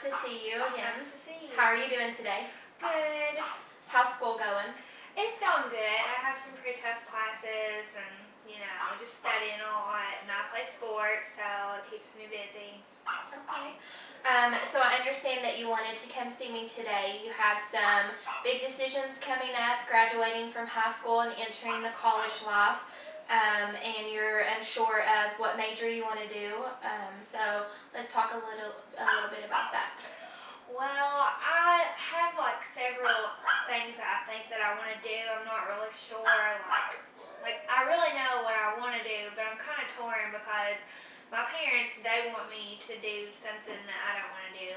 to see you again. Nice to see you. How are you doing today? Good. How's school going? It's going good. I have some pretty tough classes and, just studying a lot. And I play sports, so it keeps me busy. Okay. So I understand that you wanted to come see me today. You have some big decisions coming up, graduating from high school and entering the college life. And you're unsure of what major you want to do. So let's talk a little bit about that. Well, I have several things that I think that I want to do. I'm not really sure. I really know what I want to do, but I'm kind of torn because my parents, they want me to do something that I don't want to do.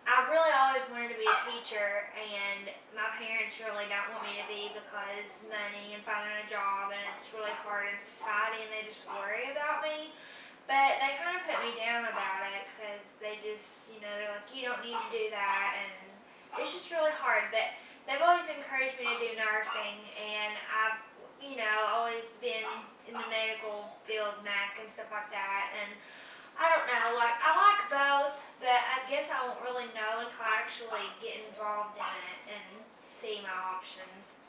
I really always wanted to be a teacher, and my parents really don't want me to be because money and finding a job, and it's really hard in society, and they just worry about me. But they kind of put me down about it because they just, they're like, you don't need to do that, and it's just really hard. But they've always encouraged me to do nursing, and I've, always been in the medical field, NAC and stuff like that, and I don't know, I like both, but I guess I won't really know until I actually get involved in it and see my options.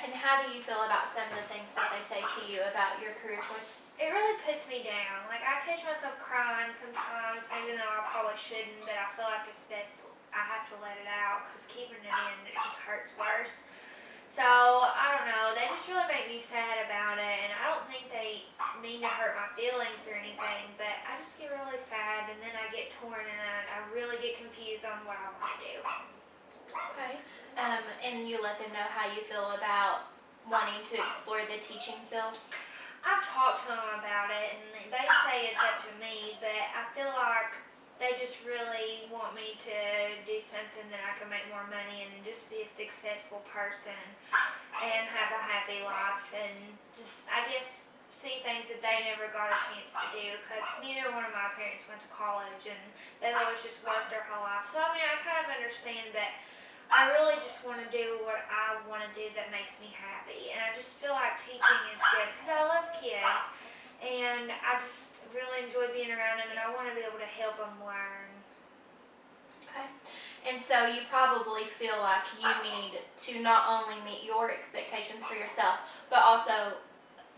And how do you feel about some of the things that they say to you about your career choice? It really puts me down. I catch myself crying sometimes, even though I probably shouldn't, but I feel like it's best I have to let it out because keeping it in, it just hurts worse. So, I don't know, they just really make me sad about it, and I don't think they mean to hurt my feelings or anything, but I just get really sad, and then I get torn, and I really get confused on what I want to do. Okay. And you let them know how you feel about wanting to explore the teaching field? I've talked to them about it, and they say it's up to me, but I feel like they just really want me to do something that I can make more money and just be a successful person and have a happy life and just, I guess, see things that they never got a chance to do because neither one of my parents went to college and they've always just worked their whole life. So, I kind of understand, but I really just want to do what I want to do that makes me happy. And I just feel like teaching is good because I love kids and I just really enjoy being around them and I want to be able to help them learn. Okay. And so you probably feel like you need to not only meet your expectations for yourself, but also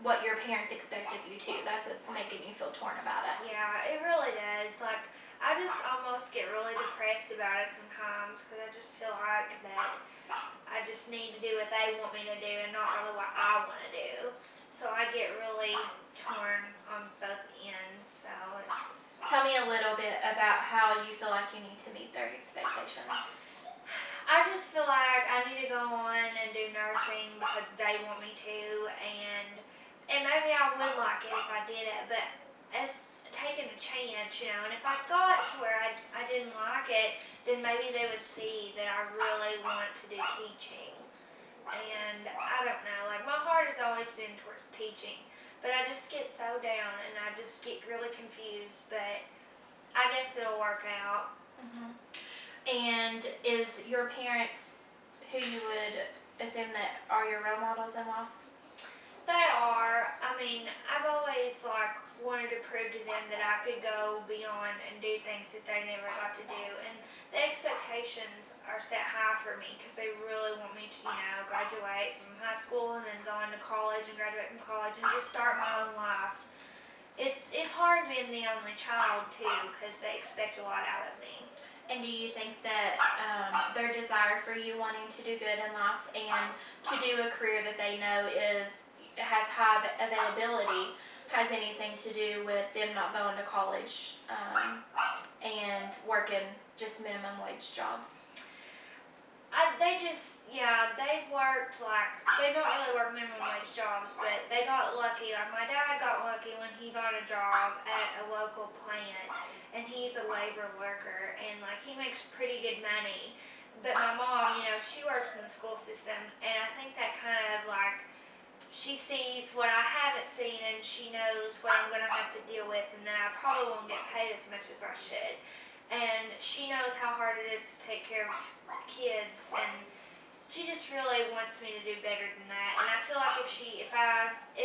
what your parents expect of you too. That's what's making you feel torn about it. Yeah, it really does. I just almost get really depressed about it sometimes because I just feel like that I just need to do what they want me to do and not really what I want to do. So I get really torn on both ends. So tell me a little bit about how you feel like you need to meet their expectations. I just feel like I need to go on and do nursing because they want me to, and maybe I would like it if I did it, but it's taking a chance, and if I got to where I didn't like it, then maybe they would see that I really want to do teaching. And I don't know, my heart has always been towards teaching, but I just get so down and I just get really confused, but I guess it'll work out. Mm-hmm. And is your parents who you would assume that are your role models in life? They are. I've always wanted to prove to them that I could go beyond and do things that they never got to do. And the expectations are set high for me because they really want me to, graduate from high school and then go into college and graduate from college and just start my own life. It's hard being the only child too because they expect a lot out of me. And do you think that their desire for you wanting to do good in life and to do a career that they know has high availability has anything to do with them not going to college and working just minimum wage jobs? They've worked, they don't really work minimum wage jobs, but they got lucky. My dad got lucky when he got a job at a local plant, and he's a labor worker, and he makes pretty good money. But my mom, she works in the school system, and I think that kind of she sees what I haven't seen and she knows what I'm going to have to deal with and then I probably won't get paid as much as I should. And she knows how hard it is to take care of kids and she just really wants me to do better than that. And I feel like if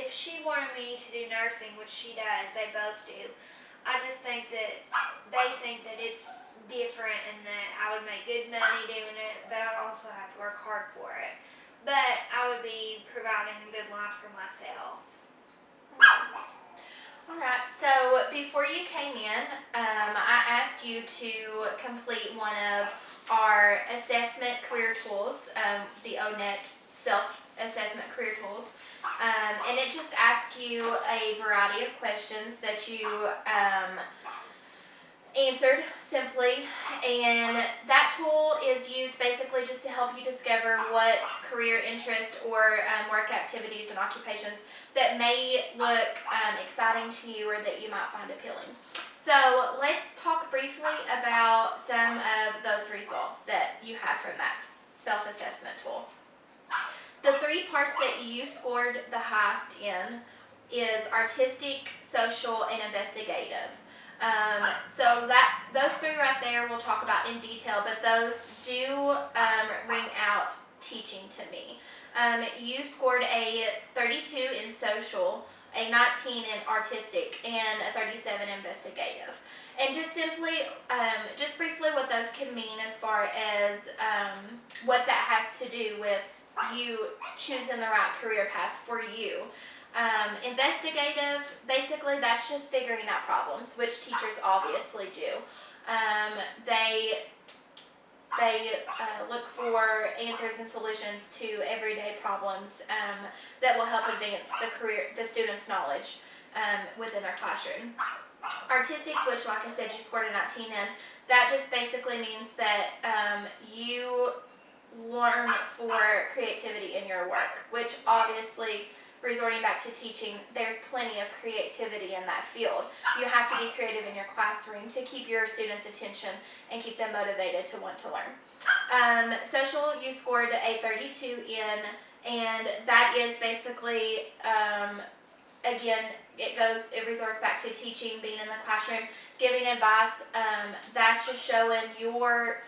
she wanted me to do nursing, which she does, they both do, I just think that they think that it's different and that I would make good money doing it, but I'd also have to work hard for it. But I would be providing a good life for myself. Alright, so before you came in, I asked you to complete one of our assessment career tools, the ONET self-assessment career tools. And it just asks you a variety of questions that you answered simply, and that tool is used basically just to help you discover what career interest or work activities and occupations that may look exciting to you or that you might find appealing. So let's talk briefly about some of those results that you have from that self-assessment tool. The 3 parts that you scored the highest in is artistic, social, and investigative. So those 3 right there we'll talk about in detail, but those do ring out teaching to me. You scored a 32 in social, a 19 in artistic, and a 37 investigative. And just simply, just briefly what those can mean as far as what that has to do with you choosing the right career path for you. Investigative, basically that's just figuring out problems, which teachers obviously do. They look for answers and solutions to everyday problems that will help advance the student's knowledge within their classroom. Artistic, which like I said you scored a 19 in, that just basically means that you learn for creativity in your work, which obviously, resorting back to teaching, there's plenty of creativity in that field. You have to be creative in your classroom to keep your students' attention and keep them motivated to want to learn. Social, you scored a 32 in, and that is basically, again, it resorts back to teaching, being in the classroom, giving advice. That's just showing your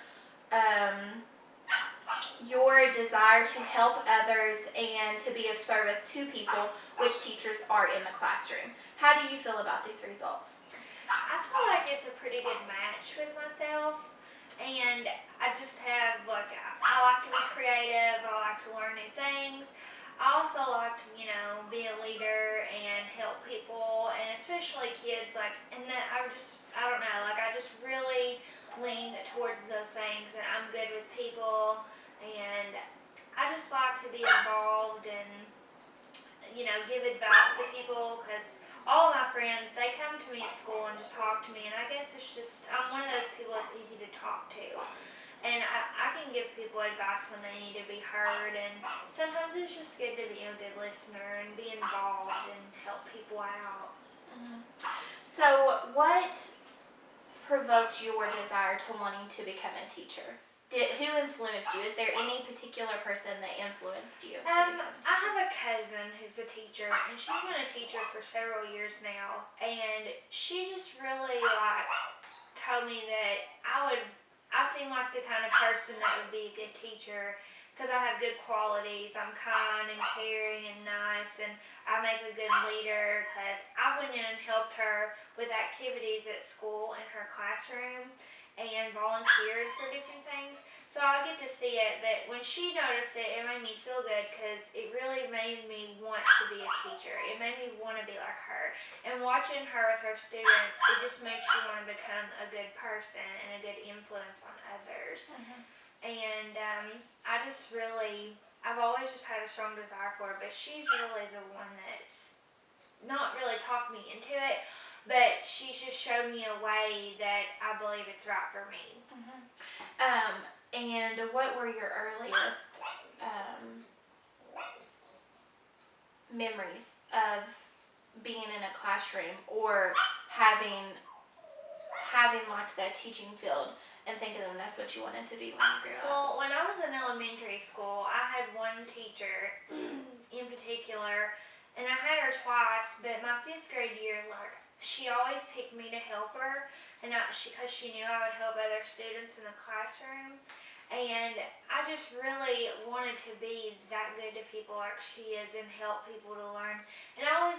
desire to help others and to be of service to people, which teachers are in the classroom. How do you feel about these results? I feel like it's a pretty good match with myself, and I just have I like to be creative, I like to learn new things. I also like to, be a leader and help people, and especially kids, and that I don't know, I just really lean towards those things, and I'm good with people, and I just like to be involved and, give advice to people, because all of my friends, they come to me at school and just talk to me, and I guess it's just, I'm one of those people that's easy to talk to. And I can give people advice when they need to be heard, and sometimes it's just good to be a good listener and be involved and help people out. Mm-hmm. So what provoked your desire to wanting to become a teacher? Who influenced you? Is there any particular person that influenced you? I have a cousin who's a teacher, and she's been a teacher for several years now, and she just really told me that I seem like the kind of person that would be a good teacher, because I have good qualities. I'm kind and caring and nice, and I make a good leader, because I went in and helped her with activities at school in her classroom and volunteered for different things. So I get to see it, but when she noticed it, it made me feel good, because it really made me want to be a teacher. It made me want to be like her. And watching her with her students, it just makes you want to become a good person and a good influence on others. Mm-hmm. And I've always just had a strong desire for it, but she's really the one that's not really talked me into it, but she's just showed me a way that I believe it's right for me. Mm-hmm. And what were your earliest memories of being in a classroom or having liked that teaching field and thinking that that's what you wanted to be when you grew up? Well, when I was in elementary school, I had one teacher in particular, and I had her twice, but my 5th grade year, she always picked me to help her, and because she knew I would help other students in the classroom. And I just really wanted to be that good to people like she is and help people to learn. And I always